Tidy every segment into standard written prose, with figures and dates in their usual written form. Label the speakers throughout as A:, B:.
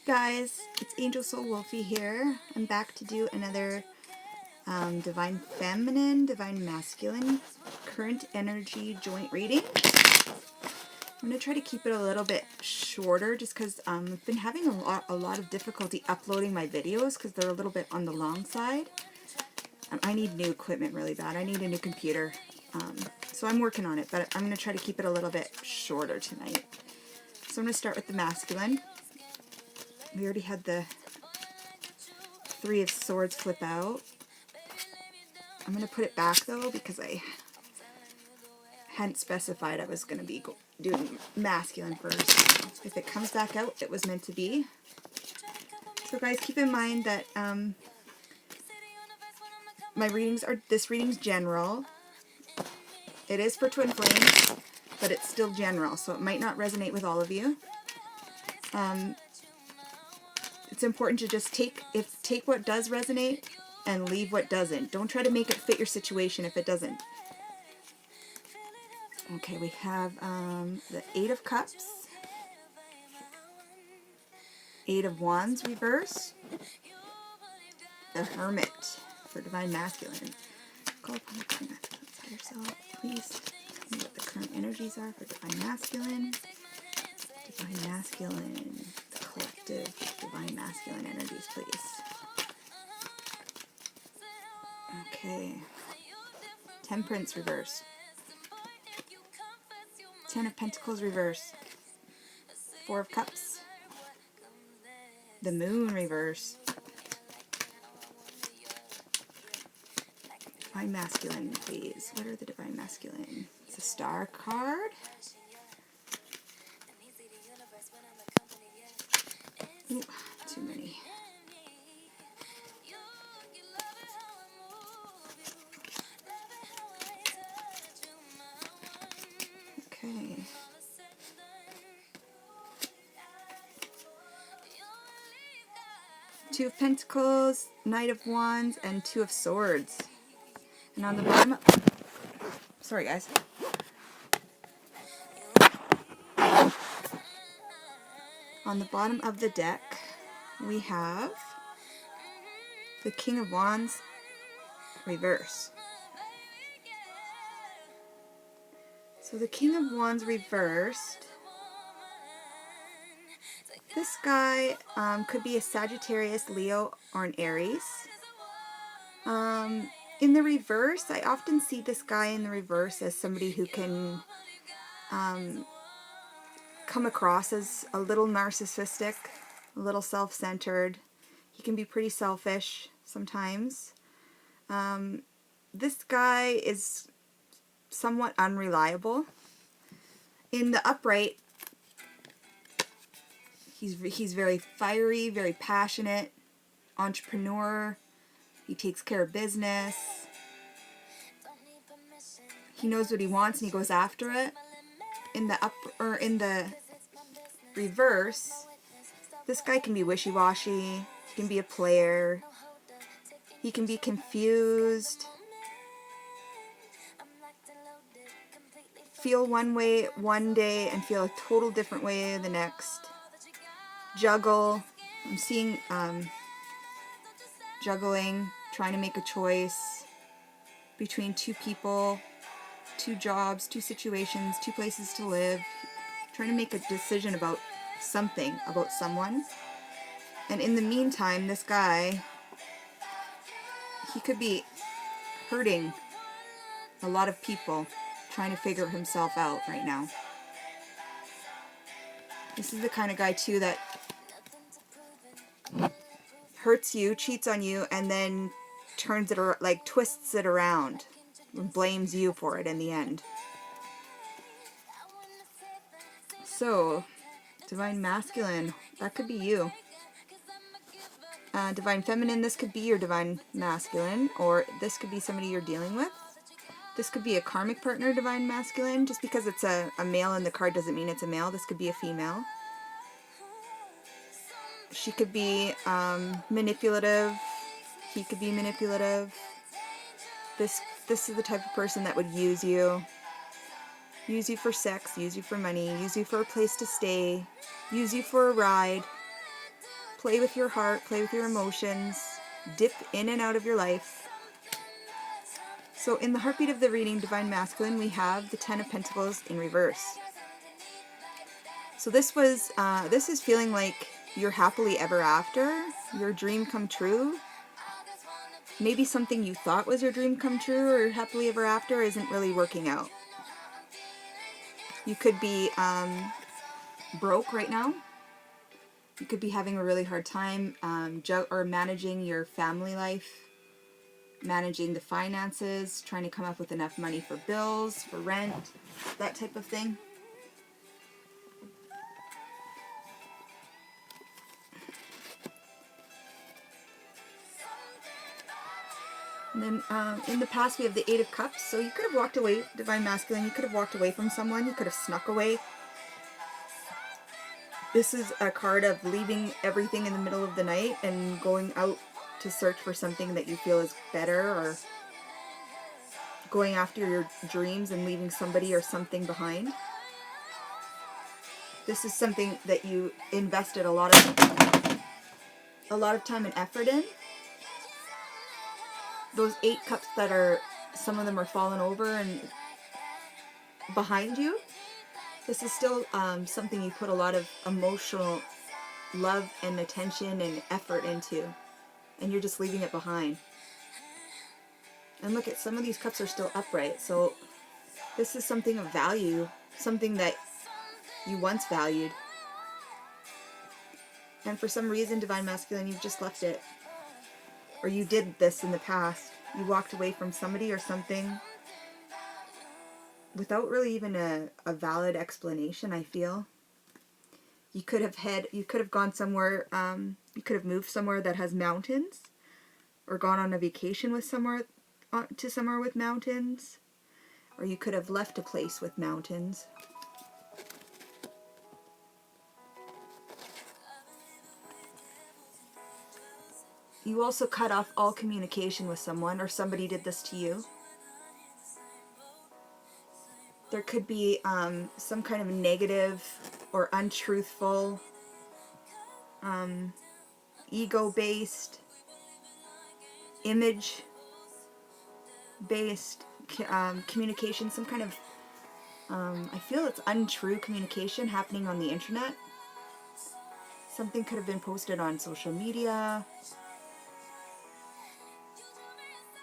A: Guys, it's Angel Soul Wolfie here. I'm back to do another Divine Feminine, Divine Masculine current energy joint reading. I'm going to try to keep it a little bit shorter just because I've been having a lot of difficulty uploading my videos because they're a little bit on the long side. I need new equipment really bad. I need a new computer. So I'm working on it, but I'm going to try to keep it a little bit shorter tonight. So I'm going to start with the masculine. We already had the Three of Swords flip out. I'm going to put it back though because I hadn't specified I was going to be doing masculine first. If it comes back out, it was meant to be. So guys, keep in mind that this reading's general. It is for twin flames, but it's still general, so it might not resonate with all of you. It's important to just take what does resonate and leave what doesn't. Don't try to make it fit your situation if it doesn't. Okay, we have the Eight of Cups, Eight of Wands reverse, the Hermit for Divine Masculine. Call upon the Divine Masculine inside yourself. Please tell me what the current energies are for Divine Masculine. Divine Masculine, the collective Divine Masculine energies, please. Okay. Temperance reverse. Ten of Pentacles reverse. Four of Cups. The Moon reverse. Divine Masculine, please. What are the Divine Masculine? It's a Star card. Ooh, too many. Okay. Two of Pentacles, Knight of Wands, and Two of Swords. And on the bottom, sorry guys. On the bottom of the deck, we have the King of Wands reverse. So the King of Wands reversed. This guy could be a Sagittarius, Leo, or an Aries. In the reverse, I often see this guy in the reverse as somebody who can come across as a little narcissistic, a little self-centered. He can be pretty selfish sometimes. This guy is somewhat unreliable. In the upright, he's very fiery, very passionate, entrepreneur. He takes care of business. He knows what he wants and he goes after it. In the reverse, this guy can be wishy-washy. He can be a player. He can be confused. Feel one way one day and feel a total different way the next. Juggle. I'm seeing juggling, trying to make a choice between two people, two jobs, two situations, two places to live, trying to make a decision about something, about someone. And in the meantime, this guy, he could be hurting a lot of people, trying to figure himself out right now. This is the kind of guy too that hurts you, cheats on you, and then turns it around, like twists it around and blames you for it in the end. So, Divine Masculine, that could be you. Divine Feminine, this could be your Divine Masculine, or this could be somebody you're dealing with. This could be a karmic partner, Divine Masculine. Just because it's a male in the card doesn't mean it's a male. This could be a female. She could be manipulative. He could be manipulative. This is the type of person that would use you for sex, use you for money, use you for a place to stay, use you for a ride. play with your heart, play with your emotions, dip in and out of your life. So in the heartbeat of the reading, Divine Masculine, we have the Ten of Pentacles in reverse. So this is feeling like you're happily ever after, your dream come true. Maybe something you thought was your dream come true or happily ever after isn't really working out. You could be broke right now. You could be having a really hard time or managing your family life, managing the finances, trying to come up with enough money for bills, for rent, that type of thing. And then in the past we have the Eight of Cups. So you could have walked away, Divine Masculine, you could have walked away from someone, you could have snuck away. This is a card of leaving everything in the middle of the night and going out to search for something that you feel is better, or going after your dreams and leaving somebody or something behind. This is something that you invested a lot of time and effort in. Those 8 cups that are, some of them are falling over and behind you. This is still something you put a lot of emotional love and attention and effort into, and you're just leaving it behind. And look at, some of these cups are still upright, so this is something of value, something that you once valued. And for some reason, Divine Masculine, you've just left it. Or you did this in the past. You walked away from somebody or something without really even a valid explanation, I feel. You could have gone somewhere, you could have moved somewhere that has mountains, or gone on a vacation with somewhere with mountains, or you could have left a place with mountains. You also cut off all communication with someone, or somebody did this to you. There could be some kind of negative or untruthful, ego-based, image-based communication, some kind of, I feel it's untrue communication happening on the internet. Something could have been posted on social media.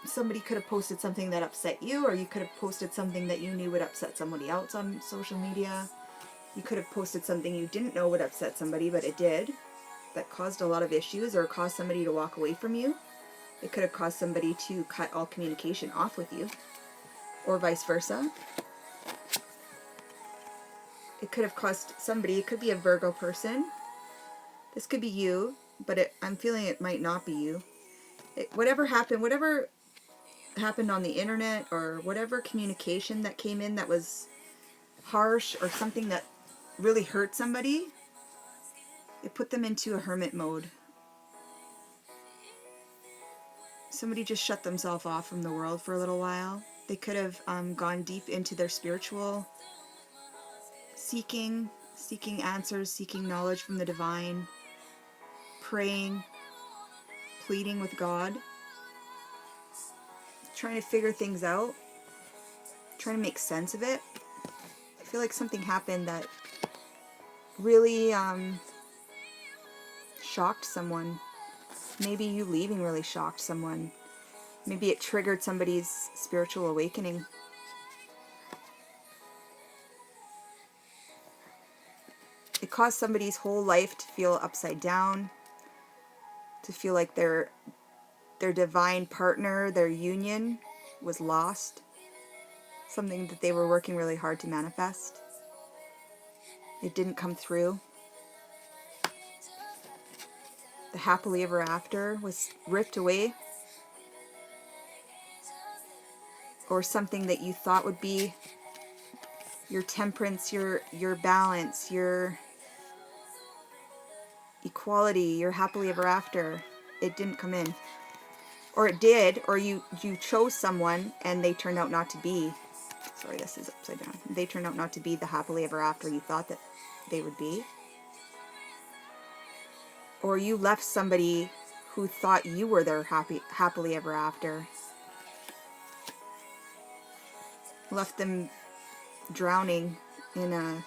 A: Somebody could have posted something that upset you, or you could have posted something that you knew would upset somebody else on social media. You could have posted something you didn't know would upset somebody, but it did. That caused a lot of issues, or caused somebody to walk away from you. It could have caused somebody to cut all communication off with you, or vice versa. It could have caused somebody, it could be a Virgo person. This could be you, but I'm feeling it might not be you. Whatever happened on the internet, or whatever communication that came in that was harsh, or something that really hurt somebody, it put them into a hermit mode. Somebody just shut themselves off from the world for a little while. They could have gone deep into their spiritual seeking answers, seeking knowledge from the divine, praying, pleading with God, trying to figure things out, trying to make sense of it. I feel like something happened that really shocked someone. Maybe you leaving really shocked someone. Maybe it triggered somebody's spiritual awakening. It caused somebody's whole life to feel upside down, to feel like their divine partner, their union, was lost. Something that they were working really hard to manifest. It didn't come through. The happily ever after was ripped away. Or something that you thought would be your temperance, your balance, your equality, your happily ever after. It didn't come in. Or it did, or you chose someone and they turned out not to be. Sorry, this is upside down. They turned out not to be the happily ever after you thought that they would be. Or you left somebody who thought you were their happily ever after. Left them drowning in a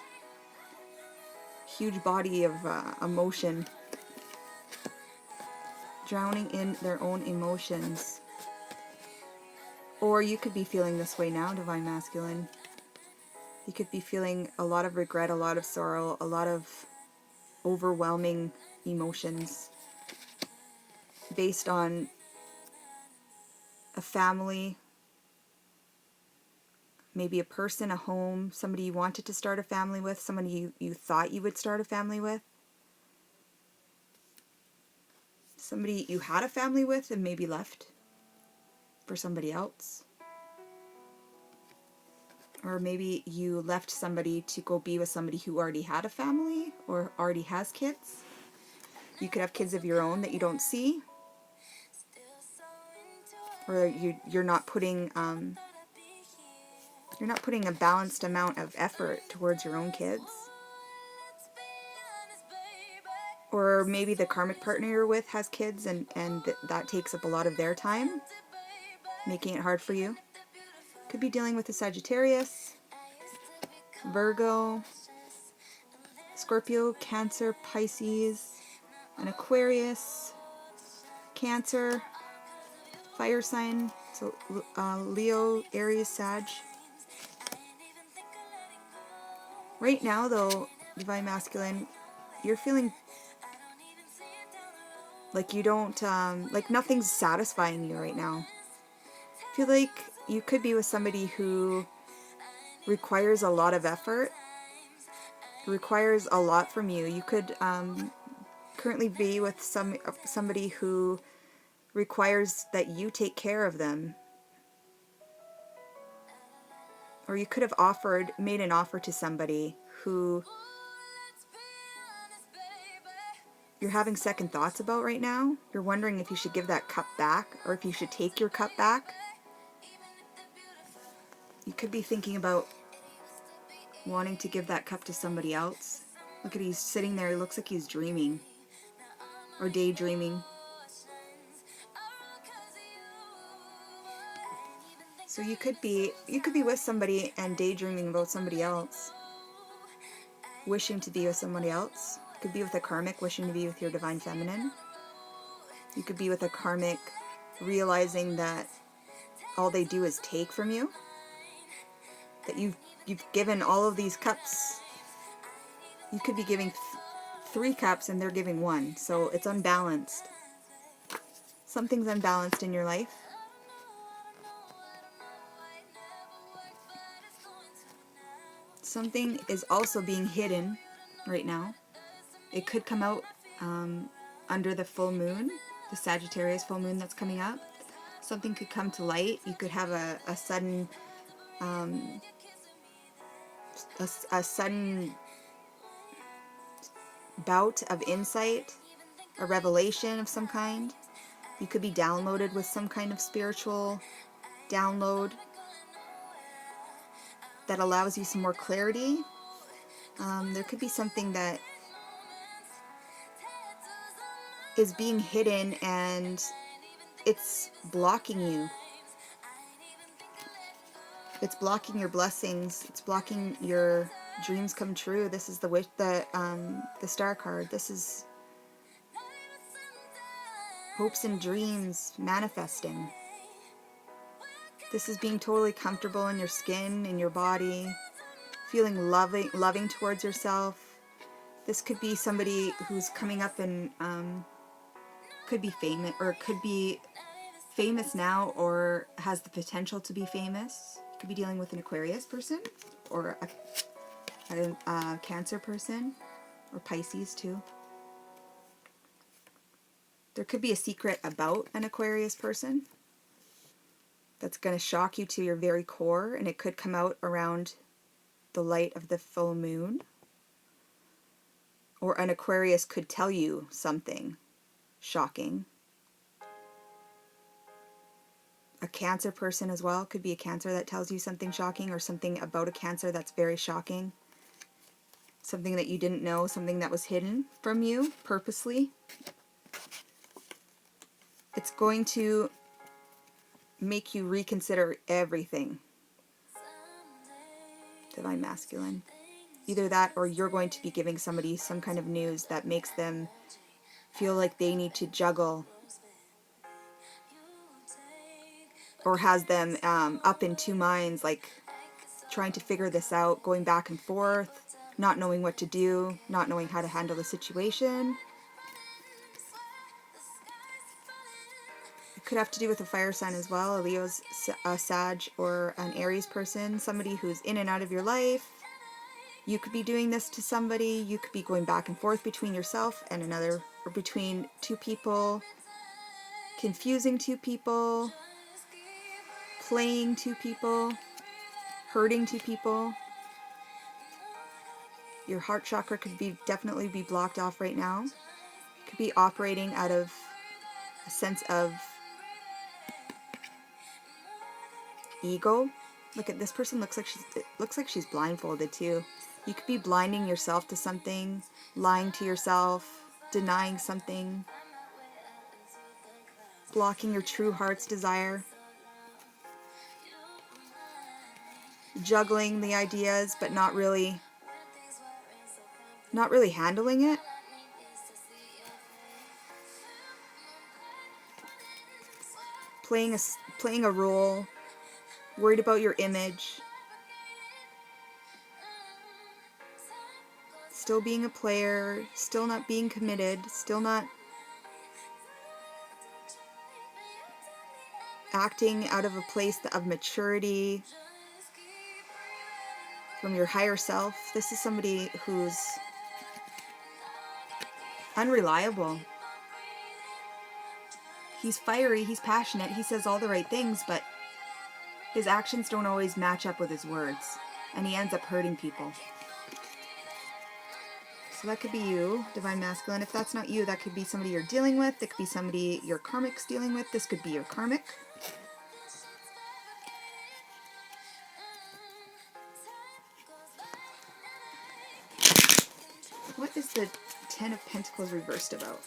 A: huge body of emotion. Drowning in their own emotions. Or you could be feeling this way now, Divine Masculine. You could be feeling a lot of regret, a lot of sorrow, a lot of overwhelming emotions based on a family, maybe a person, a home, somebody you wanted to start a family with, somebody you thought you would start a family with, somebody you had a family with and maybe left for somebody else. Or maybe you left somebody to go be with somebody who already had a family or already has kids. You could have kids of your own that you don't see. Or you're not putting a balanced amount of effort towards your own kids. Or maybe the karmic partner you're with has kids and that takes up a lot of their time, making it hard for you. Could be dealing with a Sagittarius, Virgo, Scorpio, Cancer, Pisces, an Aquarius, Cancer, fire sign, so Leo, Aries, Sag. Right now though, Divine Masculine, you're feeling like you don't, like nothing's satisfying you right now. I feel like you could be with somebody who requires a lot of effort, requires a lot from you. You could currently be with somebody who requires that you take care of them. Or you could have made an offer to somebody who you're having second thoughts about right now. You're wondering if you should give that cup back or if you should take your cup back. You could be thinking about wanting to give that cup to somebody else. Look at, he's sitting there, it looks like he's dreaming or daydreaming. So you could be with somebody and daydreaming about somebody else, wishing to be with somebody else. You could be with a karmic wishing to be with your divine feminine. You could be with a karmic realizing that all they do is take from you. That you've given all of these cups. You could be giving 3 cups and they're giving 1. So it's unbalanced. Something's unbalanced in your life. Something is also being hidden right now. It could come out under the full moon, the Sagittarius full moon that's coming up. Something could come to light. You could have a sudden a sudden bout of insight, a revelation of some kind. You could be downloaded with some kind of spiritual download that allows you some more clarity. There could be something that is being hidden and it's blocking you. It's blocking your blessings. It's blocking your dreams come true. This is the wish, the star card. This is hopes and dreams manifesting. This is being totally comfortable in your skin, in your body, feeling loving towards yourself. This could be somebody who's coming up and could be famous, or could be famous now, or has the potential to be famous. You could be dealing with an Aquarius person, or a Cancer person, or Pisces too. There could be a secret about an Aquarius person that's going to shock you to your very core, and it could come out around the light of the full moon. Or an Aquarius could tell you something shocking. A Cancer person as well. Could be a Cancer that tells you something shocking, or something about a Cancer that's very shocking. something that you didn't know, something that was hidden from you purposely. It's going to make you reconsider everything. Divine Masculine. Either that or you're going to be giving somebody some kind of news that makes them feel like they need to juggle or has them up in two minds, like trying to figure this out, going back and forth, not knowing what to do, not knowing how to handle the situation. It could have to do with a fire sign as well, a Leo's, a Sag, or an Aries person, somebody who's in and out of your life. You could be doing this to somebody. You could be going back and forth between yourself and another, or between two people, confusing two people, playing two people, hurting two people. Your heart chakra could be definitely be blocked off right now. Could be operating out of a sense of ego. Look at this person, it looks like she's blindfolded too. You could be blinding yourself to something, lying to yourself, denying something, blocking your true heart's desire, juggling the ideas but not really handling it. Playing a role, worried about your image, still being a player, still not being committed, still not acting out of a place of maturity from your higher self. This is somebody who's unreliable. He's fiery, he's passionate, he says all the right things, but his actions don't always match up with his words, and he ends up hurting people. So that could be you, Divine Masculine. If that's not you, that could be somebody you're dealing with. It could be somebody your Karmic's dealing with. This could be your Karmic. What is the Ten of Pentacles reversed about?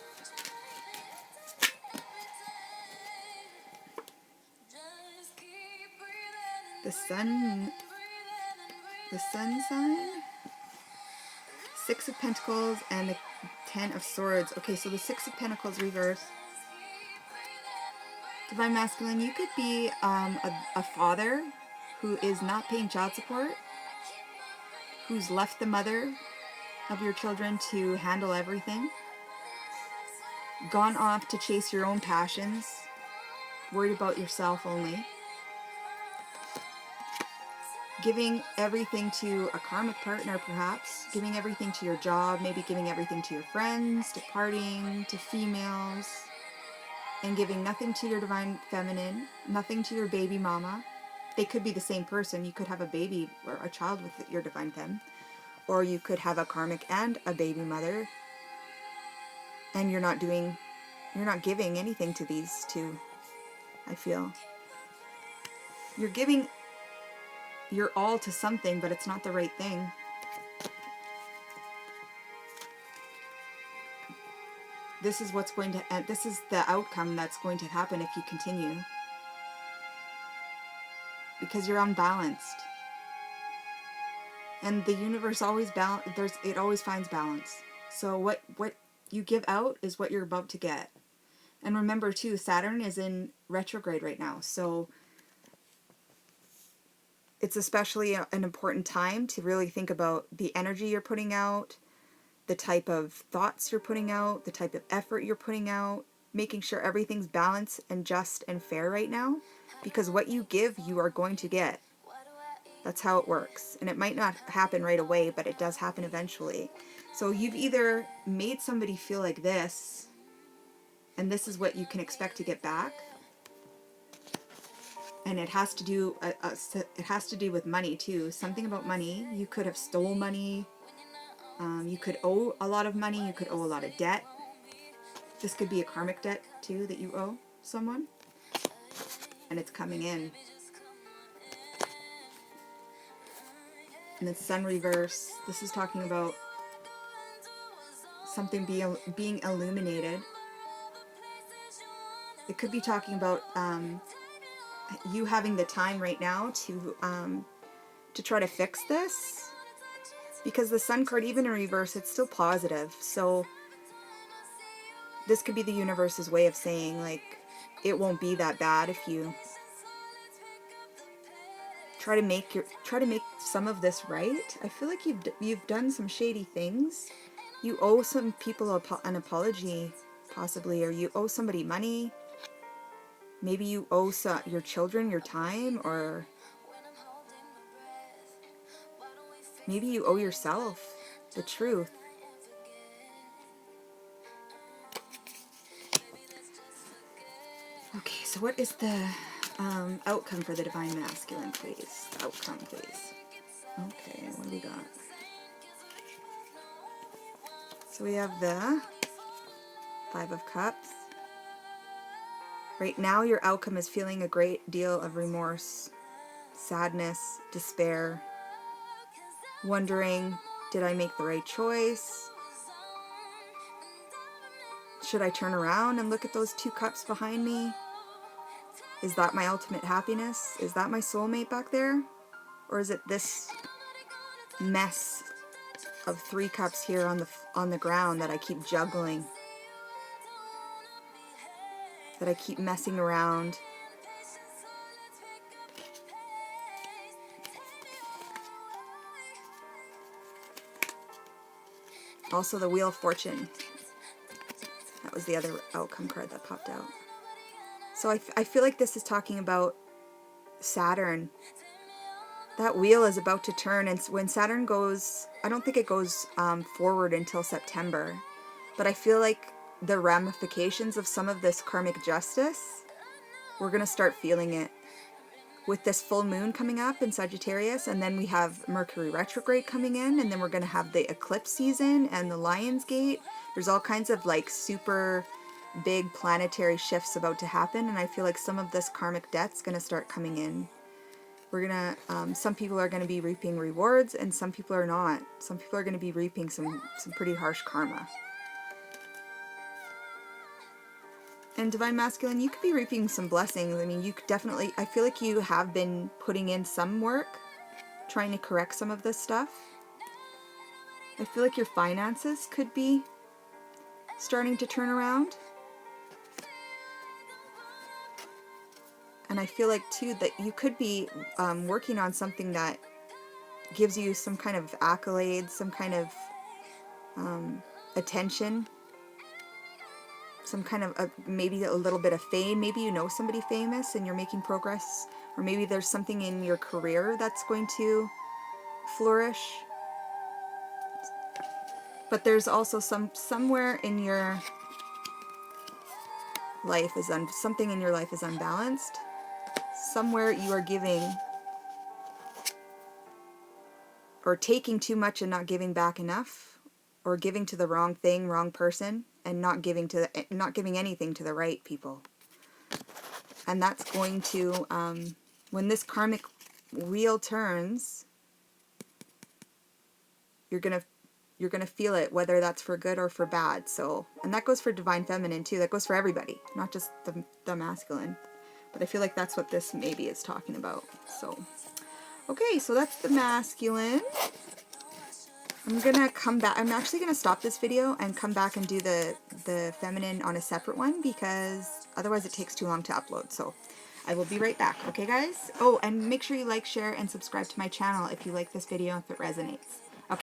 A: The sun sign, Six of Pentacles, and the Ten of Swords. Okay, so the Six of Pentacles reverse. Divine Masculine, you could be a father who is not paying child support, who's left the mother of your children to handle everything, gone off to chase your own passions, worried about yourself only, giving everything to a karmic partner perhaps, giving everything to your job, maybe giving everything to your friends, to partying, to females, and giving nothing to your divine feminine, nothing to your baby mama. They could be the same person. You could have a baby or a child with your divine femme, or you could have a karmic and a baby mother, and you're not giving anything to these two. I feel you're giving your all to something, but it's not the right thing. This is what's going to end. This is the outcome that's going to happen if you continue, because you're unbalanced, and the universe always it always finds balance. So what you give out is what you're about to get. And remember too, Saturn is in retrograde right now, so it's especially an important time to really think about the energy you're putting out, the type of thoughts you're putting out, the type of effort you're putting out, making sure everything's balanced and just and fair right now, because what you give, you are going to get. That's how it works. And it might not happen right away, but it does happen eventually. So you've either made somebody feel like this, and this is what you can expect to get back. And it has to do with money too. Something about money. You could have stole money. You could owe a lot of money. You could owe a lot of debt. This could be a karmic debt too that you owe someone, and it's coming in. And the sun reverse. This is talking about something being illuminated. It could be talking about you having the time right now to try to fix this, because the Sun card, even in reverse, it's still positive. So this could be the universe's way of saying, like, it won't be that bad if you try to make some of this right. I feel like you've done some shady things. You owe some people an apology, possibly, or you owe somebody money. Maybe you owe your children your time, or maybe you owe yourself the truth. Okay, so what is the outcome for the Divine Masculine, please? Outcome, please. Okay, what do we got? So we have the Five of Cups. Right now, your outcome is feeling a great deal of remorse, sadness, despair, wondering, did I make the right choice? Should I turn around and look at those 2 cups behind me? Is that my ultimate happiness? Is that my soulmate back there? Or is it this mess of 3 cups here on the ground that I keep juggling? That I keep messing around? Also the Wheel of Fortune. That was the other outcome card that popped out. So I feel like this is talking about Saturn. That wheel is about to turn, and when Saturn goes, I don't think it goes forward until September, but I feel like the ramifications of some of this karmic justice, we're going to start feeling it with this full moon coming up in Sagittarius, and then we have Mercury retrograde coming in, and then we're going to have the eclipse season and the Lion's Gate. There's all kinds of like super big planetary shifts about to happen, and I feel like some of this karmic debt's going to start coming in. We're going to, some people are going to be reaping rewards, and some people are not. Some people are going to be reaping some pretty harsh karma. And Divine Masculine, you could be reaping some blessings. I mean, you could definitely, I feel like you have been putting in some work, trying to correct some of this stuff. I feel like your finances could be starting to turn around. And I feel like, too, that you could be working on something that gives you some kind of accolades, some kind of attention, some kind of maybe a little bit of fame. Maybe you know somebody famous and you're making progress, or maybe there's something in your career that's going to flourish. But there's also somewhere in your life is something in your life is unbalanced. Somewhere you are giving or taking too much and not giving back enough, or giving to the wrong thing, wrong person, and not giving anything to the right people. And that's going to, when this karmic wheel turns, you're gonna feel it, whether that's for good or for bad. So, and that goes for Divine Feminine too. That goes for everybody, not just the masculine. But I feel like that's what this maybe is talking about. So, okay, so that's the masculine. I'm gonna come back. I'm actually gonna stop this video and come back and do the feminine on a separate one, because otherwise it takes too long to upload. So I will be right back. Okay, guys? Oh, and make sure you like, share, and subscribe to my channel if you like this video, if it resonates.